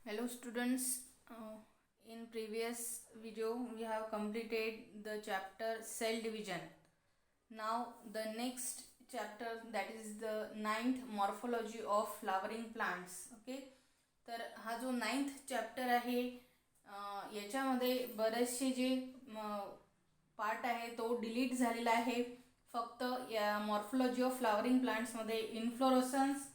Hello students, in previous video we have completed the chapter cell division. Now the next chapter, that is the ninth, morphology of flowering plants. Okay, तर हा जो ninth chapter आहे याच्यामध्ये बरेचसे जे part आहे तो delete झालेला आहे. फक्त या मॉर्फोलॉजी ऑफ फ्लावरिंग प्लांट्समध्ये इन्फ्लोरोसन्स,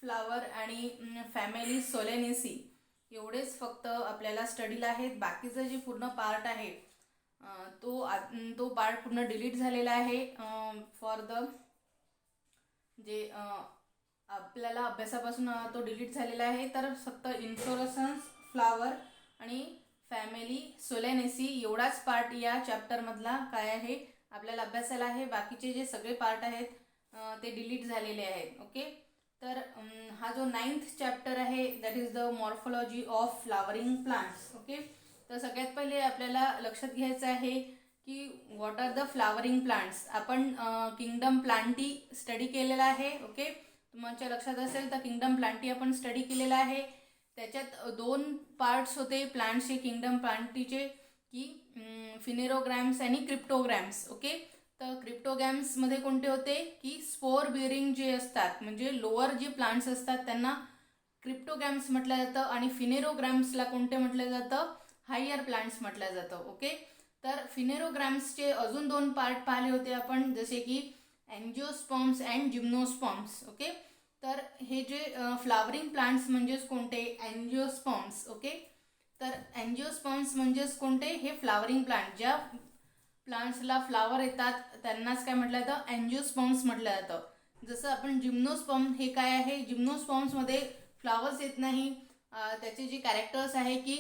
फ्लावर आणि फॅमिली सोलेनेसी एवढेच फक्त आपल्याला स्टडीला आहेत. बाकीचं जे पूर्ण पार्ट आहे तो पार्ट पूर्ण डिलीट झालेला आहे. फॉर द जे आपल्याला अभ्यासापासून तो डिलीट झालेला आहे. तर फक्त इन्फ्लोरसन्स, फ्लावर आणि फॅमिली सोलेनेसी एवढाच पार्ट या चॅप्टरमधला काय आहे आपल्याला अभ्यासाला आहे. बाकीचे जे सगळे पार्ट आहेत ते डिलीट झालेले आहेत. ओके, तर हा जो नाइन्थ चॅप्टर आहे that is the morphology of flowering plants. Okay, तर सगळ्यात पहिले आपल्याला लक्षात घ्यायचं आहे की what are the flowering plants. आपण किंगडम प्लांटी स्टडी केलेला आहे. ओके, तुमच्या लक्षात असेल तर किंगडम प्लांटी आपण स्टडी केलेला आहे. त्याच्यात दोन पार्ट्स होते प्लांट्सचे किंगडम प्लांटीचे, की फिनेरोग्रॅम्स आणि क्रिप्टोग्रॅम्स. ओके, तर क्रिप्टोग्रॅम्समध्ये कोणते होते की स्पोर बिअरिंग जे असतात, म्हणजे लोअर जे प्लांट्स असतात त्यांना क्रिप्टोग्रॅम्स म्हटलं जातं, आणि फिनेरोग्रॅम्सला कोणते म्हटलं जातं, हायर प्लांट्स म्हटलं जातं. ओके, तर फिनेरोग्रॅम्सचे अजून दोन पार्ट पाहिले होते आपण, जसे की अँजिओस्पर्म्स अँड जिम्नोस्पर्म्स. ओके, तर हे जे फ्लावरिंग प्लांट्स म्हणजेच कोणते, अँजिओस्पर्म्स. ओके, तर अँजिओस्पर्म्स म्हणजेच कोणते, हे फ्लावरिंग प्लांट, ज्या प्लांट्सला फ्लावर येतात त्यांनाच काय म्हटलं जातं, अँजिओस्पर्म्स म्हटलं जातं. जसं आपण जिम्नोस्पर्म, हे काय आहे, जिम्नोस्पर्म्समध्ये फ्लावर्स येत नाही. त्याचे जे कॅरेक्टर्स आहे की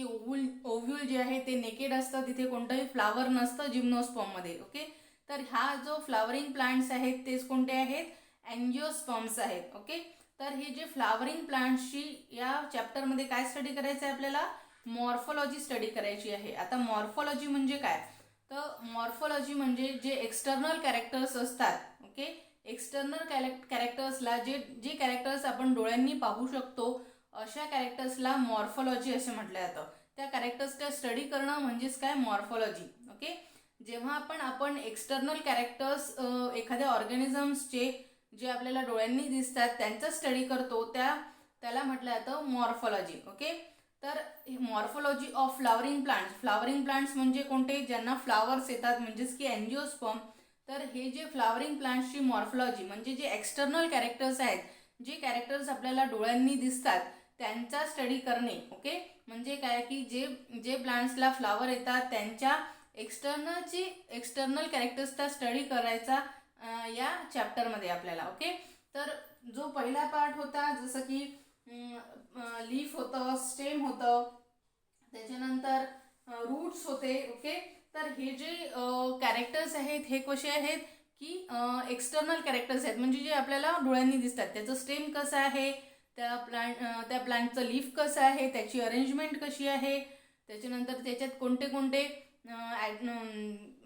ओव्ह्यूल जे आहे ते नेकेड असतं, तिथे कोणतंही फ्लावर नसतं जिम्नोस्पर्ममध्ये. ओके, तर हा जो फ्लावरिंग प्लांट्स आहेत तेच कोणते आहेत, अँजिओस्पर्म्स आहेत. ओके, तर हे जे फ्लावरिंग प्लांट्सची या चॅप्टरमध्ये काय स्टडी करायचं आहे आपल्याला, मॉर्फोलॉजी स्टडी करायची आहे. आता मॉर्फोलॉजी म्हणजे काय, तर मॉर्फोलॉजी म्हणजे जे एक्सटर्नल कॅरेक्टर्स असतात. ओके, एक्सटर्नल कॅरेक्टर्सला जे कॅरेक्टर्स आपण डोळ्यांनी पाहू शकतो अशा कॅरेक्टर्सला मॉर्फोलॉजी असे म्हटलं जातं. त्या कॅरेक्टर्सचा स्टडी करणं म्हणजेच काय, मॉर्फोलॉजी. ओके, जेव्हा आपण एक्सटर्नल कॅरेक्टर्स एखाद्या ऑर्गॅनिझम्सचे जे आपल्याला डोळ्यांनी दिसतात त्यांचा स्टडी करतो त्याला म्हटलं जातं मॉर्फोलॉजी. ओके, तर morphology of flowering plants, flowering plants म्हणजे कोणते, ज्यांना फ्लावर्स येतात, म्हणजेच की अँजिओस्पर्म. तर हे जे फ्लावरिंग प्लांट्सची मॉर्फोलॉजी म्हणजे जे एक्सटर्नल कॅरेक्टर्स आहेत, जे कॅरेक्टर्स आपल्याला डोळ्यांनी दिसतात त्यांचा स्टडी करणे. ओके, म्हणजे काय की जे प्लांट्सला फ्लावर येतात त्यांच्या एक्सटर्नल कॅरेक्टर्सचा स्टडी करायचा या चॅप्टरमध्ये आपल्याला. ओके, तर जो पहिला पार्ट होता जसं की लीफ होतं, स्टेम होतं, त्याच्यानंतर रूट्स होते. ओके, तर हे जे कॅरेक्टर्स आहेत हे कसे आहेत की एक्सटर्नल कॅरेक्टर्स आहेत, म्हणजे जे आपल्याला डोळ्यांनी दिसतात. त्याचं स्टेम कसं आहे, त्या प्लांटचं लीफ कसं आहे, त्याची अरेंजमेंट कशी आहे, त्याच्यानंतर त्याच्यात कोणते कोणते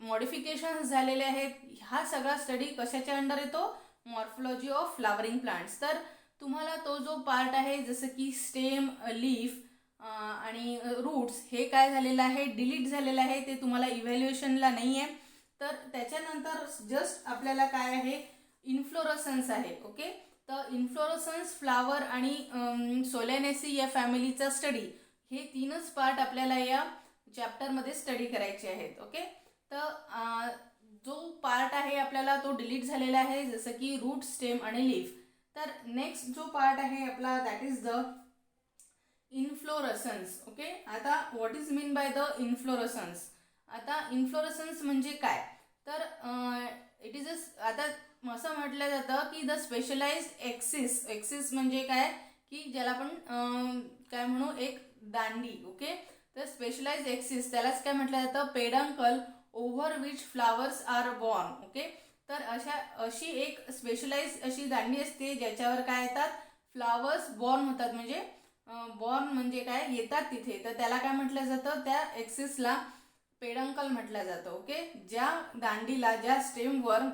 मॉडिफिकेशन्स झालेले आहेत, हा सगळा स्टडी कशाच्या अंडर येतो, मॉर्फोलॉजी ऑफ फ्लावरिंग प्लांट्स. तर तुम्हाला तो जो पार्ट आहे जसं की स्टेम, लीफ आणि रूट्स, हे काय झालेलं आहे, डिलीट झालेलं आहे, ते तुम्हाला इव्हॅल्युएशनला नाही आहे. तर त्याच्यानंतर जस्ट आपल्याला काय आहे, इन्फ्लोरसन्स आहे. ओके, तर इन्फ्लोरसन्स, फ्लावर आणि सोलेनेसी या फॅमिलीचा स्टडी, हे तीनच पार्ट आपल्याला या चॅप्टरमध्ये स्टडी करायचे आहेत. ओके, तर जो पार्ट आहे आपल्याला तो डिलीट झालेला आहे, जसं की रूट, स्टेम आणि लीफ. तर नेक्स्ट जो पार्ट आहे आपला that is the inflorescence. Okay, आता what is mean by the inflorescence. आता इन्फ्लोरसन्स म्हणजे काय, तर इट इज आता असं म्हटलं जातं की द स्पेशलाइज्ड एक्सिस म्हणजे काय, की ज्याला आपण काय म्हणू, एक दांडी. ओके, तर स्पेशलाइज्ड एक्सिस त्यालाच काय म्हटलं जातं, peduncle over which flowers are borne. Okay, तर अशी एक स्पेशलाइज अशी दांडी असते ज्याच्यावर काय येतात, फ्लावर्स बॉर्न होतात. म्हणजे बॉर्न म्हणजे काय, येतात तिथे, तर त्याला काय म्हटलं जातं, त्या एक्सिसला पेडंकल म्हटलं जातं. ओके, ज्या दांडीला, ज्या स्टेमवर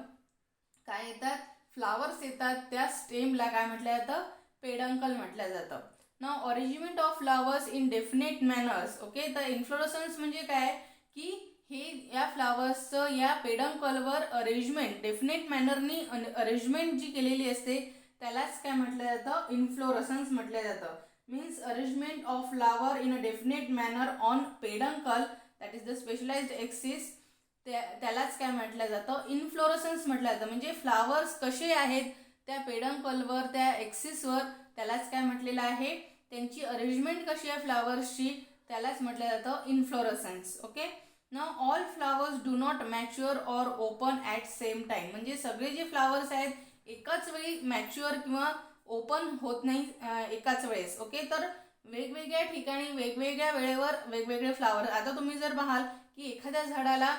काय येतात, फ्लावर्स येतात, त्या स्टेमला काय म्हटलं जातं, पेडंकल म्हटलं जातं. Now arrangement of flowers in definite manners. Okay, तर इन्फ्लोरसन्स म्हणजे काय की हे या फ्लावर्सचं या पेडंकलवर अरेंजमेंट डेफिनेट मॅनरनी अरेंजमेंट जी केलेली असते त्यालाच काय म्हटलं जातं, इन्फ्लोरसन्स म्हटलं जातं. Means arrangement of flower in a definite manner on peduncle that is the specialised axis, त्यालाच काय म्हटलं जातं, इन्फ्लोरसन्स म्हटलं जातं. म्हणजे फ्लावर्स कसे आहेत त्या पेडंकलवर त्या एक्सिसवर त्यालाच काय म्हटलेलं आहे, त्यांची अरेंजमेंट कशी आहे फ्लावर्सची त्यालाच म्हटलं जातं inflorescence. Okay, now all flowers do not mature or open at same time. म्हणजे सगळे जे फ्लावर्स आहेत एकाच वेळी मॅच्युअर किंवा ओपन होत नाही एकाच वेळेस. ओके, तर वेगवेगळ्या ठिकाणी वेगवेगळ्या वेळेवर वेगवेगळे फ्लावर. आता तुम्ही जर पाहाल की एखाद्या झाडाला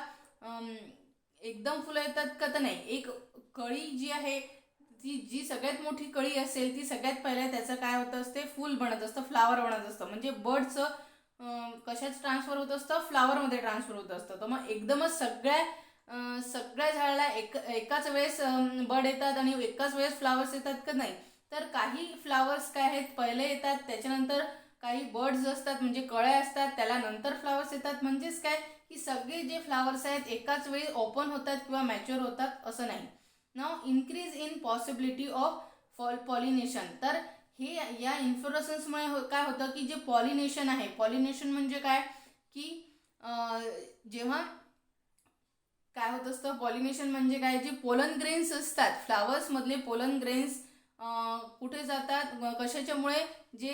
एकदम फुलं येतात का, तर नाही. एक कळी जी आहे ती जी सगळ्यात मोठी कळी असेल ती सगळ्यात पहिल्या त्याचं काय होतं असते, फुल बनत असतं, फ्लावर बनत असतं. म्हणजे बर्डचं कशाच ट्रान्सफर होत असतं, फ्लावरमध्ये ट्रान्सफर होत असतं. तर मग एकदमच सगळ्या झाडाला एकाच वेळेस बर्ड येतात आणि एकाच वेळेस फ्लावर्स येतात का, नाही. तर काही फ्लावर्स काय आहेत पहिले येतात, त्याच्यानंतर काही बर्ड्स असतात म्हणजे कळ्या असतात, त्याला नंतर फ्लावर्स येतात. म्हणजेच काय की सगळे जे फ्लावर्स आहेत एकाच वेळी ओपन होतात किंवा मॅच्युअर होतात असं नाही. Now increase in possibility of pollination. तर हे या इन्फ्लोरसन्समुळे काय होतं की जे पॉलिनेशन आहे, पॉलिनेशन म्हणजे काय की जेव्हा काय होत असतं, पॉलिनेशन म्हणजे काय, जे पोलन ग्रेन्स असतात फ्लावर्समधले पोलन ग्रेन्स कुठे जातात, कशाच्यामुळे, जे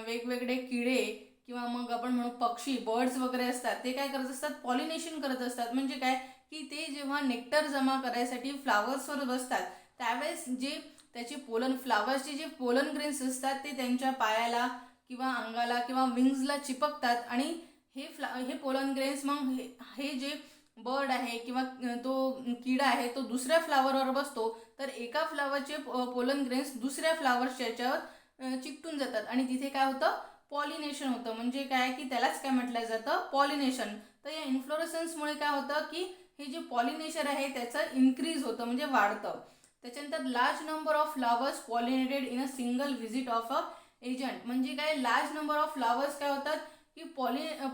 वेगवेगळे किडे किंवा मग आपण म्हणू पक्षी बर्ड्स वगैरे असतात ते काय करत असतात, पॉलिनेशन करत असतात. म्हणजे काय की ते जेव्हा नेक्टर जमा करायसाठी फ्लावर्सवर बसतात त्यावेळेस जे त्याचे फ्लावर्सचे जे पोलन ग्रेन्स असतात ते त्यांच्या पायाला किंवा अंगाला किंवा विंग्सला चिपकतात आणि हे पोलन ग्रेन्स मग हे जे बर्ड आहे किंवा तो किडा आहे तो दुसऱ्या फ्लावरवर बसतो, तर एका फ्लावरचे पोलन ग्रेन्स दुसऱ्या फ्लावरच्या याच्यावर चिकटून जातात आणि तिथे काय होतं, पॉलिनेशन होतं. म्हणजे काय की त्यालाच काय म्हटलं जातं, पॉलिनेशन. तर या इन्फ्लोरसन्समुळे काय होतं की हे जे पॉलिनेशन आहे त्याचं इन्क्रीज होतं म्हणजे वाढतं. त्याच्यानंतर large number of flowers pollinated in a single visit of a agent. म्हणजे काय, लार्ज नंबर ऑफ फ्लावर्स काय होतात की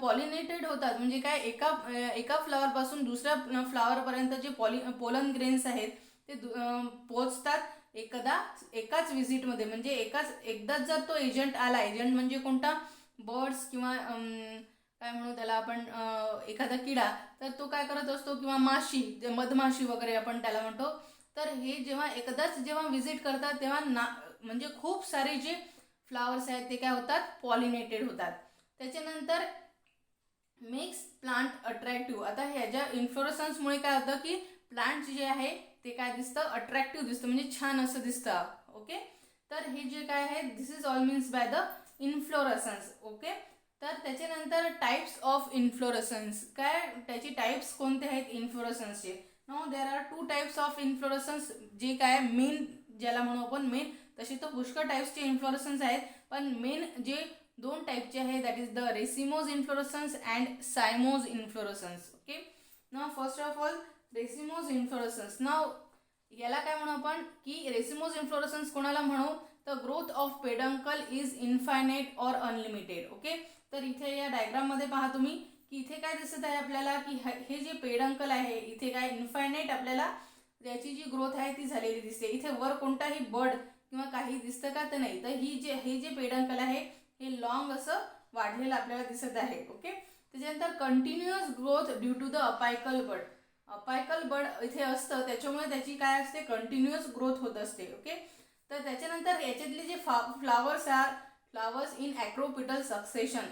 पॉलिनेटेड होतात. म्हणजे काय, एका फ्लावरपासून दुसऱ्या फ्लावरपर्यंत जे पोलन ग्रेन्स आहेत ते पोचतात एकाच व्हिजिटमध्ये. म्हणजे एकदाच जर तो एजंट आला, एजंट म्हणजे कोणता, बर्ड्स किंवा काय म्हणू त्याला आपण, एखादा किडा, तर तो काय करत असतो, किंवा माशी, मधमाशी वगैरे आपण त्याला म्हणतो. तर हे जेव्हा व्हिजिट करतात तेव्हा म्हणजे खूप सारे जे फ्लावर्स आहेत ते काय होतात, पॉलिनेटेड होतात. त्याच्यानंतर मेक्स प्लांट अट्रॅक्टिव्ह. आता ह्याच्या इन्फ्लोरसन्समुळे काय होतं की प्लांट जे आहे ते काय दिसतं, अट्रॅक्टिव्ह दिसतं, म्हणजे छान असं दिसतं. ओके, तर हे जे काय आहे this is all means by the inflorescence. Okay, तर त्याच्यानंतर टाइप्स ऑफ इन्फ्लोरसन्स. काय त्याची टाइप्स कोणते आहेत इन्फ्लोरसन्सचे. No there are 2 types of inflorescence. जे काय मेन ज्याला म्हणू आपण मेन, तसे तर पुष्कळ टाइप्सचे इन्फ्लोरसन्स आहेत, पण मेन जे 2 टाइपचे आहे that is the racemose inflorescence and cymose inflorescence. Okay, now first of all racemose inflorescence. Now याला काय म्हणू आपण की रेसिमोज इन्फ्लोरसन्स कोणाला म्हणू, तर growth of peduncle is infinite or unlimited. Okay, तर इथे या डायग्राममध्ये पहा तुम्ही की इथे काय दिसत आहे आपल्याला की हे जे पेडंकल आहे इथे काय इन्फायनाइट आपल्याला त्याची जी ग्रोथ आहे ती झालेली दिसते. इथे वर कोणताही बर्ड किंवा काही दिसतं का, तर नाही. तर हे जे पेडंकल आहे हे लॉंग असं वाढलेलं आपल्याला दिसत आहे. ओके, त्याच्यानंतर continuous growth due to the apical bud. Apical bud इथे असतं त्याच्यामुळे त्याची काय असते, कंटिन्युअस ग्रोथ होत असते. ओके, तर त्याच्यानंतर याच्यातले जे फ्लावर्स इन ॲक्रोपिटल सक्सेशन.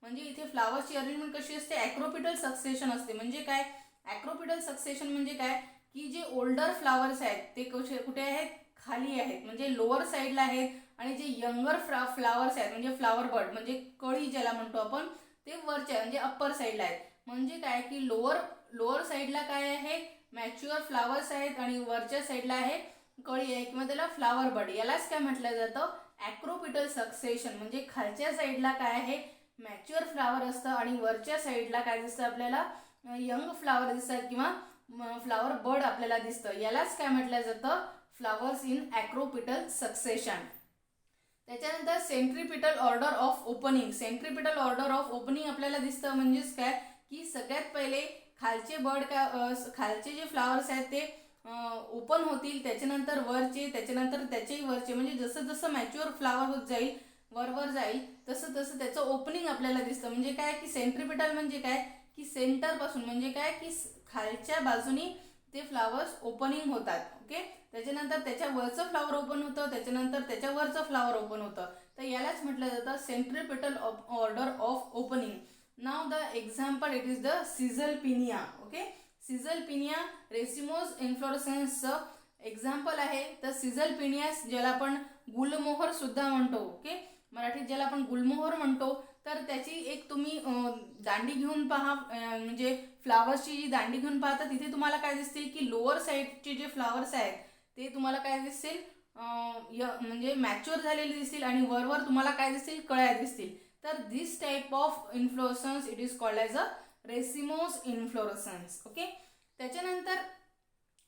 म्हणजे इथे फ्लावर्सची अरेंजमेंट कशी असते, ॲक्रोपिटल सक्सेशन असते. म्हणजे काय, ॲक्रोपिटल सक्सेशन म्हणजे काय की जे ओल्डर फ्लावर्स आहेत ते कुठे आहेत, खाली आहेत, म्हणजे लोअर साईडला आहेत. आणि जे यंगर फ्लावर्स आहेत म्हणजे फ्लावर बर्ड म्हणजे कळी ज्याला म्हणतो आपण, ते वरच्या म्हणजे अप्पर साईडला आहेत. म्हणजे काय की लोअर साईडला काय आहे, मॅच्युअर फ्लावर्स आहेत आणि वरच्या साईडला आहे कळी आहे किंवा त्याला फ्लावर बर्ड. यालाच काय म्हटलं जातं, ॲक्रोपिटल सक्सेशन. म्हणजे खालच्या साईडला काय आहे, मॅच्युअर फ्लावर असतं आणि वरच्या साईडला काय दिसतं आपल्याला, यंग फ्लावर दिसतात किंवा फ्लावर बर्ड आपल्याला दिसतं. यालाच काय म्हटलं जातं, फ्लावर्स इन ॲक्रोपिटल सक्सेशन. त्याच्यानंतर centripetal order of opening. Centripetal order of opening आपल्याला दिसतं म्हणजेच काय की सगळ्यात पहिले खालचे बड खालचे जे फ्लावर्स आहेत ते ओपन होतील, त्याच्यानंतर वरचे, त्याच्यानंतर त्याचेही वरचे, म्हणजे जसं जसं मॅच्युअर फ्लावर होत जाईल वर जाईल तसं तसं त्याचं ओपनिंग आपल्याला दिसतं. म्हणजे काय की सेंट्रिपिटल म्हणजे काय की सेंटर पासून, म्हणजे काय की खालच्या बाजूनी ते फ्लावर्स ओपनिंग होतात. ओके, त्याच्यानंतर त्याच्या वरचं फ्लावर ओपन होतं, त्याच्यानंतर त्याच्या वरचं फ्लावर ओपन होतं. तर यालाच म्हटलं जातं centripetal order of opening. Now the example it is the caesalpinia. Okay, caesalpinia racemose इन्फ्लोरेसन्सचं एक्झाम्पल आहे. तर सिझलपिनियास ज्याला आपण गुलमोहर सुद्धा म्हणतो, ओके, मराठीत ज्याला आपण गुलमोहर म्हणतो, तर त्याची एक तुम्ही दांडी घेऊन पहा, म्हणजे फ्लावर्सची जी दांडी घेऊन पाहता तिथे तुम्हाला काय दिसतील की लोअर साईडचे जे फ्लावर्स आहेत ते तुम्हाला काय दिसतील म्हणजे मॅच्युअर झालेले दिसतील आणि वरवर तुम्हाला काय दिसतील कळ्या दिसतील. तर this type of inflorescence it is called as a racemose inflorescence. Okay, त्याच्यानंतर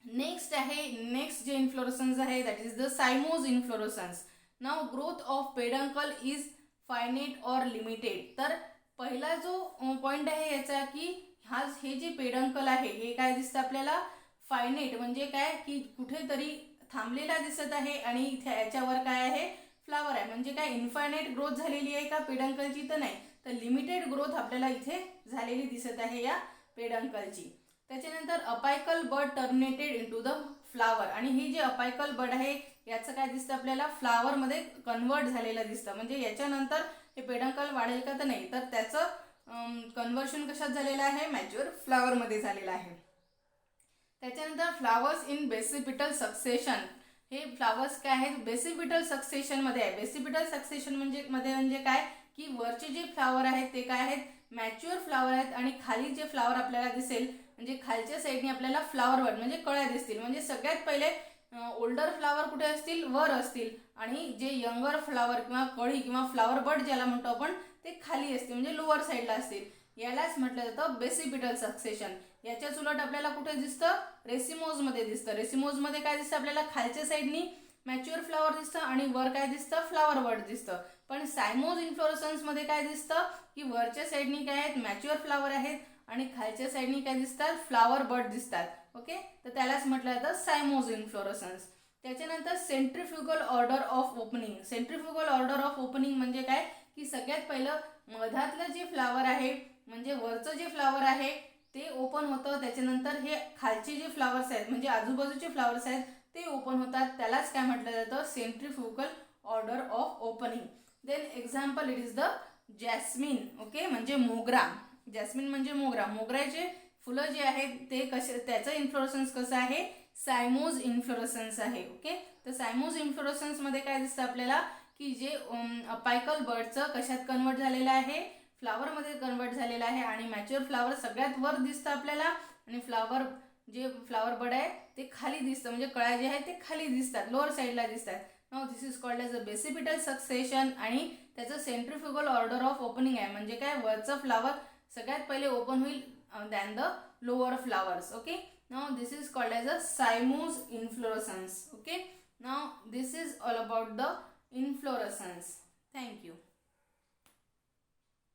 नेक्स्ट जे इन्फ्लोरेसन्स आहे that is the cymose inflorescence. Now growth of peduncle is finite or limited. तर पहिला जो पॉइंट आहे याचा की हे जे पेडंकल आहे हे काय दिसतं आपल्याला फायनेट, म्हणजे काय की कुठेतरी थांबलेला दिसत आहे आणि इथे याच्यावर काय आहे फ्लावर आहे. म्हणजे काय इन्फायनेट ग्रोथ झालेली आहे का पेडंकलची, तर नाही, तर लिमिटेड ग्रोथ आपल्याला इथे झालेली दिसत आहे या पेडंकलची. त्याच्यानंतर apical bud terminated into the flower. आणि हे जे अपायकल बड आहे याचं काय दिसतं आपल्याला फ्लावरमध्ये कन्वर्ट झालेलं दिसतं. म्हणजे याच्यानंतर हे पेडंकल वाढेल का, तर नाही, तर त्याचं कन्वर्शन कशात झालेलं आहे मॅच्युअर फ्लावरमध्ये झालेलं आहे. त्याच्यानंतर फ्लावर्स इन बेसिपिटल सक्सेशन. हे फ्लावर्स काय आहेत बेसिपिटल सक्सेशनमध्ये आहे. बेसिपिटल सक्सेशन म्हणजे काय की वरचे जे फ्लावर आहेत ते काय आहेत मॅच्युअर फ्लावर आहेत आणि खाली जे फ्लावर आपल्याला दिसेल म्हणजे खालच्या साईडने आपल्याला फ्लावर बड म्हणजे कळ्या दिसतील. म्हणजे सगळ्यात पहिले ओल्डर फ्लावर कुठे असतील वर असतील आणि जे यंगर फ्लावर किंवा कळी किंवा फ्लावर बड ज्याला म्हणतो आपण ते खाली असतील म्हणजे लोअर साईडला असतील. यालाच म्हटलं जातं बेसिपिटल सक्सेशन. याच्याच उलट आपल्याला कुठे दिसतं रेसिमोजमध्ये दिसतं. रेसिमोजमध्ये काय दिसतं आपल्याला खालच्या साईडनी मॅच्युअर फ्लावर दिसतं आणि वर काय दिसतं फ्लावर बड दिसतं. पण सायमोज इन्फ्लोरेसन्समध्ये काय दिसतं की वरच्या साईडनी काय आहेत मॅच्युअर फ्लावर आहेत आणि खालच्या साईडनी काय दिसतात फ्लावर बड दिसतात. ओके, तर त्यालाच म्हटलं जातं सायमोज इन्फ्लोरेसन्स. त्याच्यानंतर centrifugal order of opening. Centrifugal order of opening म्हणजे काय की सगळ्यात पहिलं मधातलं जे फ्लावर आहे म्हणजे वरचं जे फ्लावर आहे ते ओपन होतं, त्याच्यानंतर हे खालचे जे फ्लावर्स आहेत म्हणजे आजूबाजूचे फ्लावर्स आहेत ते ओपन होतात. त्यालाच काय म्हटलं जातं centrifugal order of opening. Then example it is the jasmine. Okay, म्हणजे मोगरा. जॅस्मिन म्हणजे मोगरा. मोगऱ्याचे फुलं जे आहेत ते कसे त्याचं इन्फ्लोरेसन्स कसं आहे सायमोज इन्फ्लोरेसन्स आहे. ओके, तर सायमोज इन्फ्लोरेसन्समध्ये काय दिसतं आपल्याला की जे अपायकल बर्डचं कशात कन्वर्ट झालेलं आहे फ्लावरमध्ये कन्वर्ट झालेलं आहे आणि मॅच्युअर फ्लावर सगळ्यात वर दिसतं आपल्याला आणि जे फ्लावर बड आहे ते खाली दिसतं म्हणजे कळ्या जे आहेत ते खाली दिसतात लोअर साईडला दिसतात. Now this is called as a basipetal succession आणि त्याचं सेंट्रिफ्युगल ऑर्डर ऑफ ओपनिंग आहे. म्हणजे काय वरचं फ्लावर सगळ्यात पहिले ओपन होईल then the lower flowers. Okay, now this is called as a cymose inflorescence. Okay, now this is all about the inflorescence. Thank you.